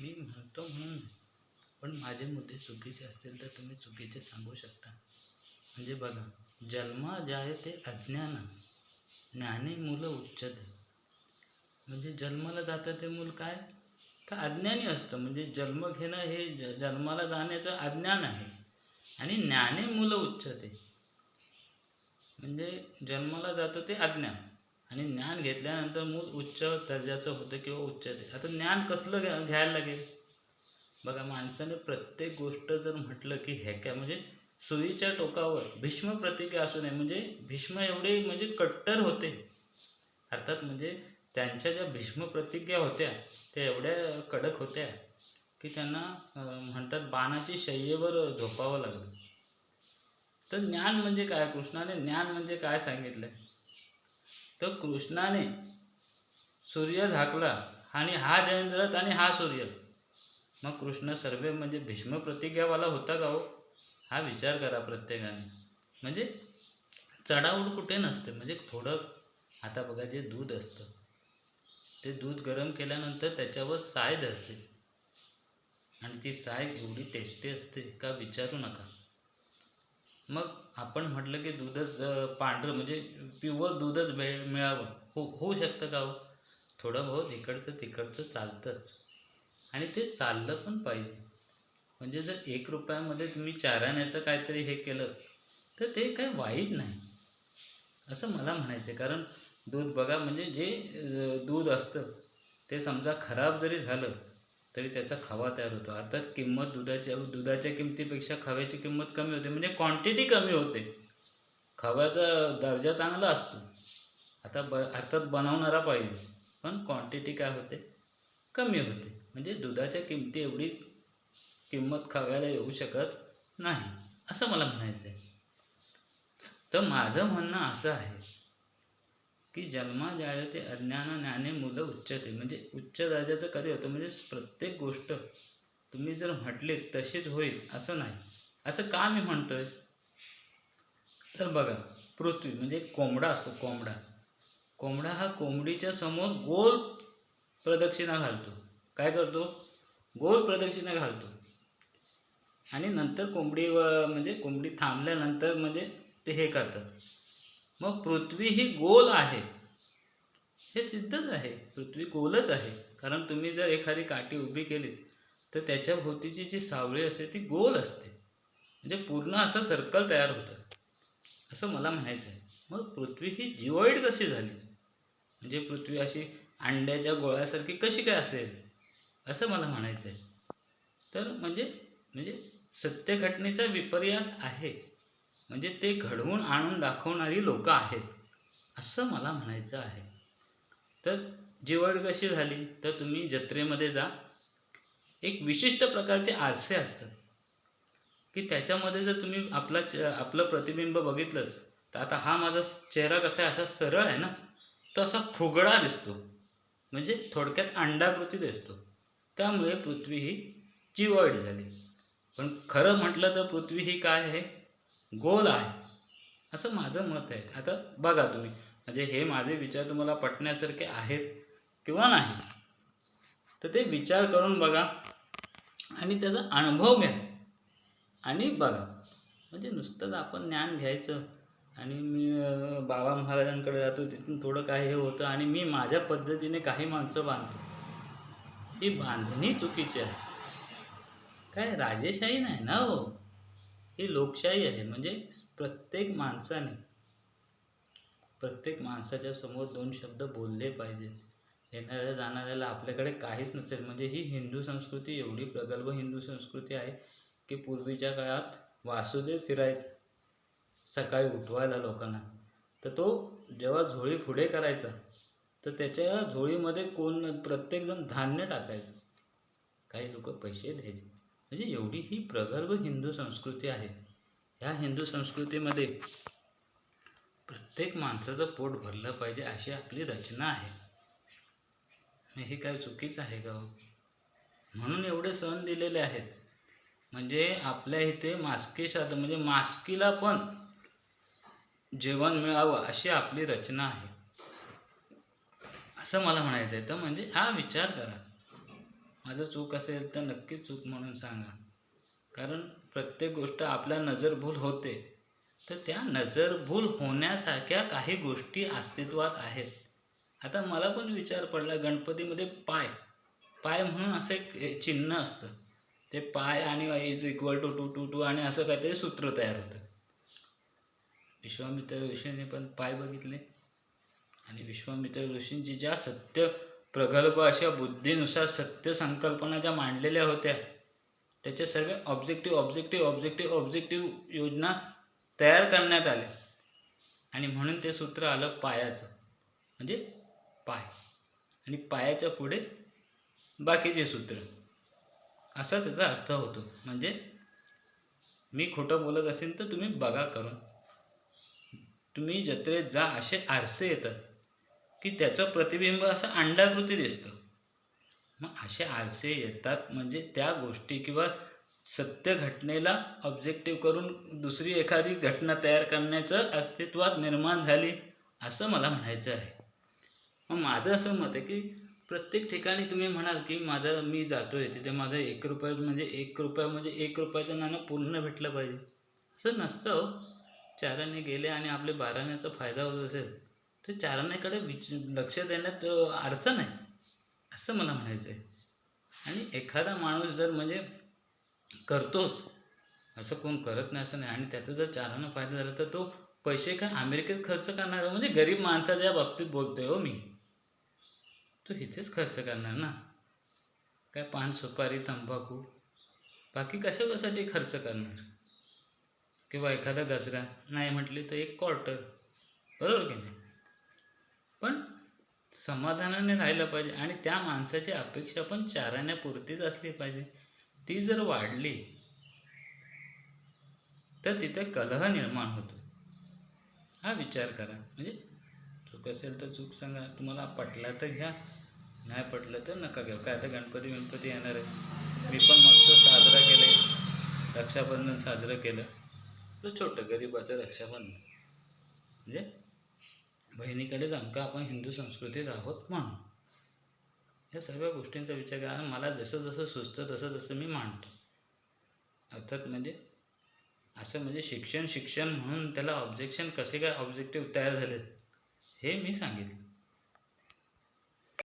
मी म्हणतो म्हणून नाही. पण माझे मुद्दे चुकीचे असतील तर तुम्ही चुकीचे सांगू शकता. म्हणजे बघा, जन्मा जायते अज्ञान ज्ञानी मूल उच्चते. म्हणजे जन्माला जातं ते मूल काय, तर अज्ञानी असतं. म्हणजे जन्म घेणं हे जन्माला जाण्याचं अज्ञान आहे. आणि ज्ञानी मुलं उच्चते म्हणजे जन्माला जातं ते अज्ञान, आणि ज्ञान घेतल्यानंतर मूल उच्च दर्जाचं होतं किंवा उच्चते. आता ज्ञान कसलं घ्यायला लागेल. बघा, माणसाने प्रत्येक गोष्ट जर म्हटलं की ह्याक्या म्हणजे सुईच्या टोकावर भीष्म प्रतिज्ञा असू नये. म्हणजे भीष्म एवढे म्हणजे कट्टर होते, अर्थात म्हणजे त्यांच्या ज्या भीष्म प्रतिज्ञा होत्या त्या एवढ्या कडक होत्या की त्यांना म्हणतात बाणाची शय्येवर झोपावं लागलं. तर ज्ञान म्हणजे काय, कृष्णाने ज्ञान म्हणजे काय सांगितलं. तर कृष्णाने सूर्य झाकला आणि हा जयंद्रथ आणि हा सूर्य, मग कृष्ण सर्व म्हणजे भीष्म प्रतिज्ञावाला होता का हो, हा विचार करा प्रत्येकाने. म्हणजे चढाओढ कुठे नसते. म्हणजे थोडं, आता बघा, जे दूध असतं ते दूध गरम केल्यानंतर त्याच्यावर साय धरते, आणि ती साय एवढी टेस्टी असते का विचारू नका. मग आपण म्हटलं की दूधच पांढरं म्हणजे प्युअर दूधच मिळावं, होऊ शकतं का हो. थोडं बहुत इकडचं तिकडचं चालतंच, आणि ते चाललं पण पाहिजे. म्हणजे जर 1 रुपयामध्ये तुम्ही 4 आण्याचं काहीतरी हे केलं तर ते काही वाईट नाही असं मला म्हणायचं आहे. कारण दूध बघा, म्हणजे जे दूध असतं ते समजा खराब जरी झालं तरी त्याचा खवा तयार होतो. अर्थात किंमत दुधाच्या किमतीपेक्षा खव्याची किंमत कमी होते, म्हणजे क्वांटिटी कमी होते. खव्याचा दर्जा चांगला असतो, आता अर्थात बनवणारा पाहिजे, पण क्वांटिटी काय होते, कमी होते. म्हणजे दुधाच्या किमती एवढी किंमत खव्याला येऊ शकत नाही असं मला म्हणायचं आहे. तर माझं म्हणणं असं आहे की जन्मा जायते अज्ञान ज्ञाने मुलं उच्चते. म्हणजे उच्च दर्जाचं कधी होतं, म्हणजे प्रत्येक गोष्ट तुम्ही जर म्हटली तशीच होईल असं नाही. असं का मी म्हणतोय, तर बघा, पृथ्वी म्हणजे कोंबडा असतो. कोंबडा हा कोंबडीच्या समोर गोल प्रदक्षिणा घालतो. काय करतो, गोल प्रदक्षिणा घालतो, आणि नंतर म्हणजे कोंबडी थांबल्यानंतर म्हणजे ते हे करतात. मग पृथ्वी ही गोल आहे हे सिद्धच आहे. पृथ्वी गोलच आहे, कारण तुम्ही जर एखादी काठी उभी केली तर त्याच्या भोवतीची जी सावळी असते ती गोल असते, म्हणजे पूर्ण असं सर्कल तयार होतं असं मला म्हणायचं आहे. मग पृथ्वी ही जिवॉइड कशी झाली, म्हणजे पृथ्वी अशी अंड्याच्या गोळ्यासारखी कशी काय असेल असं मला म्हणायचं आहे. तर म्हणजे सत्य घटनेचा विपर्यास आहे, म्हणजे ते घडवून आणून दाखवणारी लोकं आहेत असं मला म्हणायचं आहे. तर जिवड कशी झाली, तर तुम्ही जत्रेमध्ये जा, एक विशिष्ट प्रकारचे आरसे असतात की त्याच्यामध्ये जर तुम्ही आपलं प्रतिबिंब बघितलं तर आता हा माझा चेहरा कसा आहे, असा सरळ आहे ना, तो असा फुगडा दिसतो, म्हणजे थोडक्यात अंडाकृती दिसतो. त्यामुळे पृथ्वी ही जिवॉइड झाली. पण खरं म्हटलं तर पृथ्वी ही काय आहे, गोल आहे असं माझं मत आहे. आता बघा तुम्ही, म्हणजे हे माझे विचार तुम्हाला पटण्यासारखे आहेत किंवा नाही, तर ते विचार करून बघा आणि त्याचा अनुभव घ्या आणि बघा. म्हणजे नुसतंच आपण ज्ञान घ्यायचं आणि मी बाबा महाराजांकडे जातो, तिथून थोडं काय हे होतं आणि मी माझ्या पद्धतीने काही माणसं बांधतो, ही बांधणी चुकीची आहे. काय राजेशाही नाही ना हो, ही लोकशाही आहे. म्हणजे प्रत्येक माणसाच्या समोर 2 शब्द बोलले पाहिजे. येणाऱ्या जाणाऱ्याला आपल्याकडे काहीच नसेल. म्हणजे ही हिंदू संस्कृती एवढी प्रगल्भ हिंदू संस्कृती आहे की पूर्वीच्या काळात वासुदेव फिरायचा सकाळी उठवायला लोकांना, तर तो जेव्हा झोळी पुढे करायचा तर त्याच्या झोळीमध्ये प्रत्येकजण धान्य टाकायचं, काही लोक पैसे द्यायचे. म्हणजे एवढी ही प्रगल्भ हिंदू संस्कृती आहे. ह्या हिंदू संस्कृतीमध्ये प्रत्येक माणसाचं पोट भरलं पाहिजे अशी आपली रचना आहे. हे काय चुकीचं आहे का हो. म्हणून एवढे सण दिलेले आहेत. म्हणजे आपल्या इथे मास्की श्राद्ध म्हणजे मास्कीला पण जेवण मिळावं अशी आपली रचना आहे असं मला म्हणायचं आहे. तर म्हणजे हा विचार करा. माझं चूक असेल तर नक्कीच चूक म्हणून सांगा. कारण प्रत्येक गोष्ट आपल्या नजरभूल होते, तर त्या नजरभूल होण्यासारख्या काही गोष्टी अस्तित्वात आहेत. आता मला पण विचार पडला, गणपतीमध्ये पाय पाय म्हणून असं एक चिन्ह असतं. ते पाय आणि is equal to two two two आणि असं काहीतरी सूत्र तयार होतं. विश्वामित्र ऋषीने पण पाय बघितले आणि विश्वामित्र ऋषींची ज्या सत्य प्रगल्भ अशा बुद्धीनुसार सत्य संकल्पना ज्या मांडलेल्या होत्या, त्याच्या सर्व ऑब्जेक्टिव्ह योजना तयार करण्यात आल्या आणि म्हणून ते सूत्र आलं पायाचं, म्हणजे पाय, आणि पायाच्या पुढे बाकीचे सूत्र, असा त्याचा अर्थ होतो. म्हणजे मी खोटं बोलत असेल तर तुम्ही बघा करून. तुम्ही जत्रेत जा, असे आरसे येतात की त्याचं प्रतिबिंब असं अंडाकृती दिसतं. मग असे आरसे येतात म्हणजे त्या गोष्टी किंवा सत्य घटनेला ऑब्जेक्टिव्ह करून दुसरी एखादी घटना तयार करण्याचं अस्तित्वात निर्माण झाली, असं मला म्हणायचं आहे. मग माझं असं मत आहे की प्रत्येक ठिकाणी तुम्ही म्हणाल की मी जातो आहे तिथे माझं 1 रुपया म्हणजे 1 रुपया म्हणजे 1 रुपयाचं नाणं पूर्ण भेटलं पाहिजे, असं नसतं हो. 4 आणे गेले आणि आपले 12 आण्याचा फायदा होत असेल तर 4 आण्याकडे लक्ष देण्यात अर्थ नाही, असं मला म्हणायचं आहे. आणि एखादा माणूस जर म्हणजे करतोच, असं कोण करत नाही असं नाही, आणि त्याचा जर 4 आणा फायदा झाला तर तो पैसे काय अमेरिकेत खर्च करणार, म्हणजे गरीब माणसाच्या बाबतीत बोलतोय हो मी, तो इथेच खर्च करणार ना. काय पान सुपारी तंबाखू बाकी कशासाठी खर्च करणार, किंवा एखादा गजरा नाही म्हटली तर 1 क्वार्टर, बरोबर की नाही. पण समाधानाने राहिलं पाहिजे आणि त्या माणसाची अपेक्षा पण 4 आण्यापुरतीच असली पाहिजे. ती जर वाढली तर तिथे कलह निर्माण होतो. हा विचार करा. म्हणजे चूक असेल तर चूक सांगा, तुम्हाला पटलं तर घ्या, नाही पटलं तर नका घेऊ. काय आता गणपती येणार आहे, मी पण मस्त साजरा केले, रक्षाबंधन साजरं केलं, तर छोटं गरिबाचं रक्षाबंधन, म्हणजे बहिणीकडे जाऊन का आपण हिंदू संस्कृतीत आहोत म्हणून. या सर्व गोष्टींचा विचार करा. मला जसं जसं सुचतं तसं तसं मी मांडतो. अर्थात म्हणजे असं म्हणजे शिक्षण म्हणून त्याला ऑब्जेक्शन कसे काय ऑब्जेक्टिव्ह तयार झाले हे मी सांगितलं.